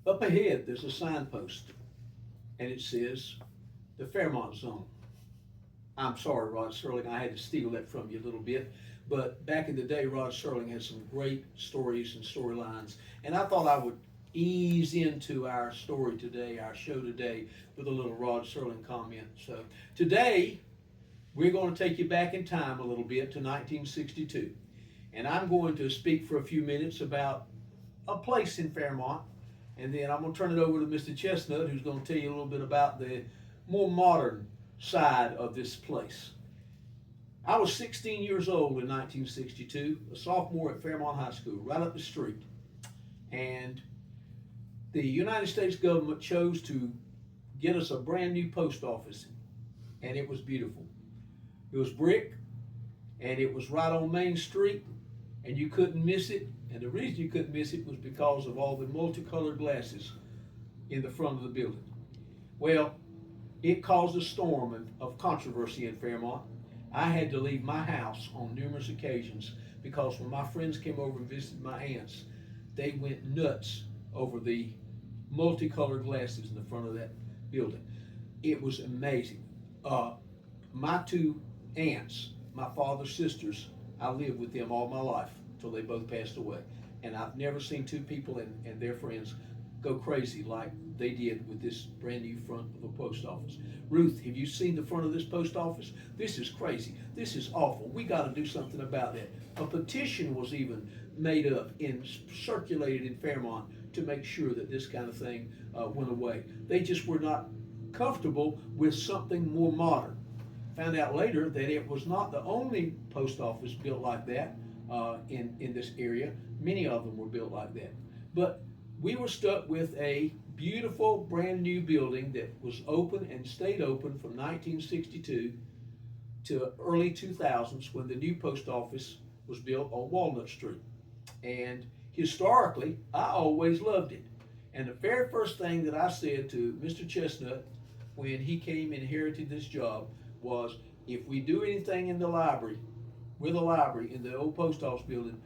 Up ahead, there's a signpost, and it says the Fairmont Zone. I'm sorry, Rod Serling, I had to steal that from you a little bit. But back in the day, Rod Serling had some great stories and storylines. And I thought I would ease into our story today, our show today, with a little Rod Serling comment. So today, we're going to take you back in time a little bit to 1962. And I'm going to speak for a few minutes about a place in Fairmont. And then I'm going to turn it over to Mr. Chestnut, who's going to tell you a little bit about the more modern side of this place. I was 16 years old in 1962, a sophomore at Fairmont High School, right up the street. And the United States government chose to get us a brand new post office, and it was beautiful. It was brick, and it was right on Main Street, and you couldn't miss it. And the reason you couldn't miss it was because of all the multicolored glasses in the front of the building. Well, it caused a storm of controversy in Fairmont. I had to leave my house on numerous occasions because when my friends came over and visited my aunts, they went nuts over the multicolored glasses in the front of that building. It was amazing. My two aunts, my father's sisters, I lived with them all my life until they both passed away. And I've never seen two people and their friends go crazy like they did with this brand new front of a post office. Ruth, have you seen the front of this post office? This is crazy. This is awful. We got to do something about that. A petition was even made up and circulated in Fairmont to make sure that this kind of thing went away. They just were not comfortable with something more modern. Found out later that it was not the only post office built like that in this area. Many of them were built like that. But we were stuck with a beautiful brand new building that was open and stayed open from 1962 to early 2000s when the new post office was built on Walnut Street. And historically, I always loved it. And the very first thing that I said to Mr. Chestnut when he came and inherited this job was, if we do anything in the library, with a library in the old post office building,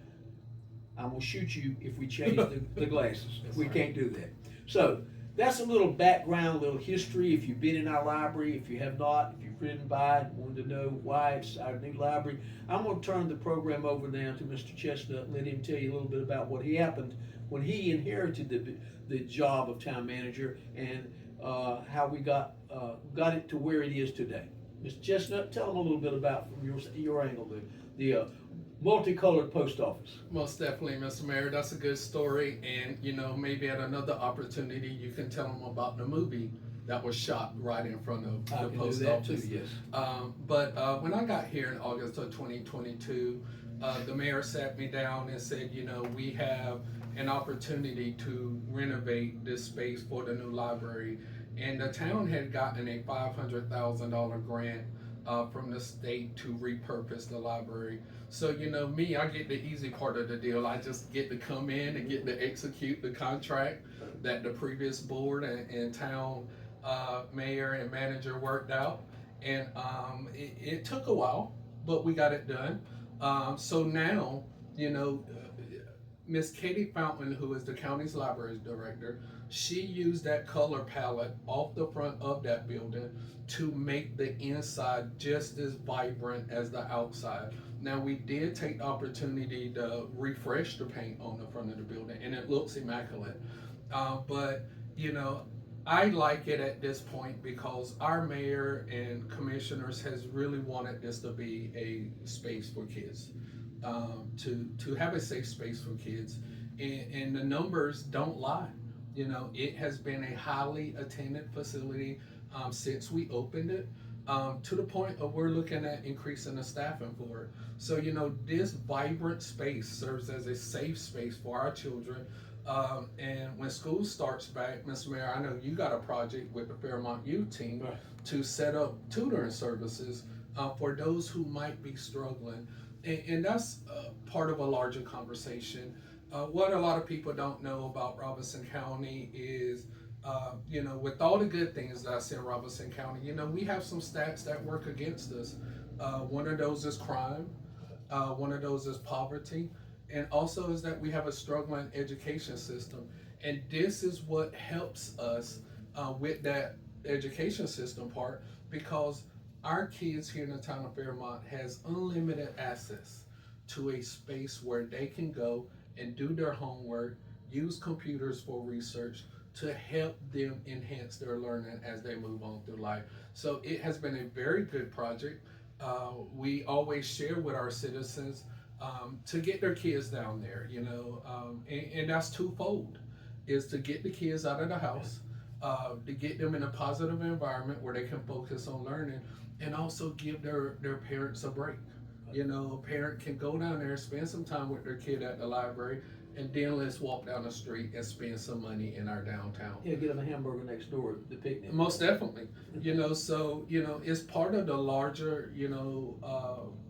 I'm gonna shoot you if we change the glasses. We can't do that. So that's a little background, a little history. If you've been in our library, if you have not, if you've ridden by it, wanted to know why it's our new library, I'm gonna turn the program over now to Mr. Chestnut and let him tell you a little bit about what happened when he inherited the job of town manager and how we got it to where it is today. Mr. Chestnut, tell them a little bit about from your angle the multicolored post office. Most definitely, Mr. Mayor. That's a good story. And, maybe at another opportunity, you can tell them about the movie that was shot right in front of I the can post do that office. too, yes. But when I got here in August of 2022, the mayor sat me down and said, we have an opportunity to renovate this space for the new library. And the town had gotten a $500,000 grant from the state to repurpose the library. So, me, I get the easy part of the deal. I just get to come in and get to execute the contract that the previous board and town mayor and manager worked out. And it took a while, but we got it done. So now, Miss Katie Fountain, who is the county's library director, she used that color palette off the front of that building to make the inside just as vibrant as the outside. Now, we did take the opportunity to refresh the paint on the front of the building, and it looks immaculate. But, I like it at this point because our mayor and commissioners has really wanted this to be a space for kids, to have a safe space for kids, and the numbers don't lie. It has been a highly attended facility since we opened it, to the point of we're looking at increasing the staffing for it. So, this vibrant space serves as a safe space for our children. And when school starts back, Mr. Mayor, I know you got a project with the Fairmont Youth Team Right. to set up tutoring services for those who might be struggling. And that's part of a larger conversation. What a lot of people don't know about Robeson County is, with all the good things that I see in Robeson County, we have some stats that work against us. One of those is crime. One of those is poverty. And also is that we have a struggling education system. And this is what helps us with that education system part, because our kids here in the town of Fairmont has unlimited access to a space where they can go and do their homework, use computers for research to help them enhance their learning as they move on through life. So it has been a very good project. We always share with our citizens to get their kids down there, and that's twofold, is to get the kids out of the house, to get them in a positive environment where they can focus on learning, and also give their parents a break. A parent can go down there, spend some time with their kid at the library, and then let's walk down the street and spend some money in our downtown. Yeah, get them a hamburger next door at the picnic. Most definitely. So, it's part of the larger,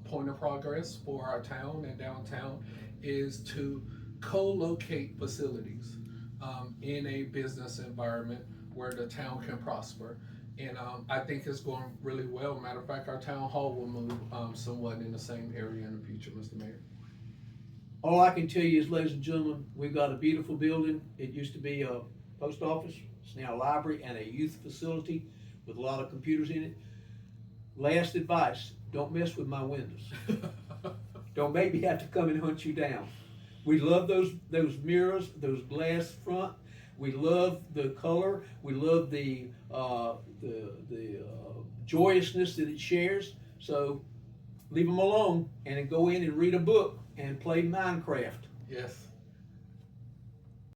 point of progress for our town and downtown is to co-locate facilities in a business environment where the town can prosper. And I think it's going really well. Matter of fact, our town hall will move somewhat in the same area in the future, Mr. Mayor. All I can tell you is, ladies and gentlemen, we've got a beautiful building. It used to be a post office. It's now a library and a youth facility with a lot of computers in it. Last advice, don't mess with my windows. Don't make me have to come and hunt you down. We love those mirrors, those glass front. We love the color. We love the joyousness that it shares. So leave them alone and then go in and read a book and play Minecraft. Yes.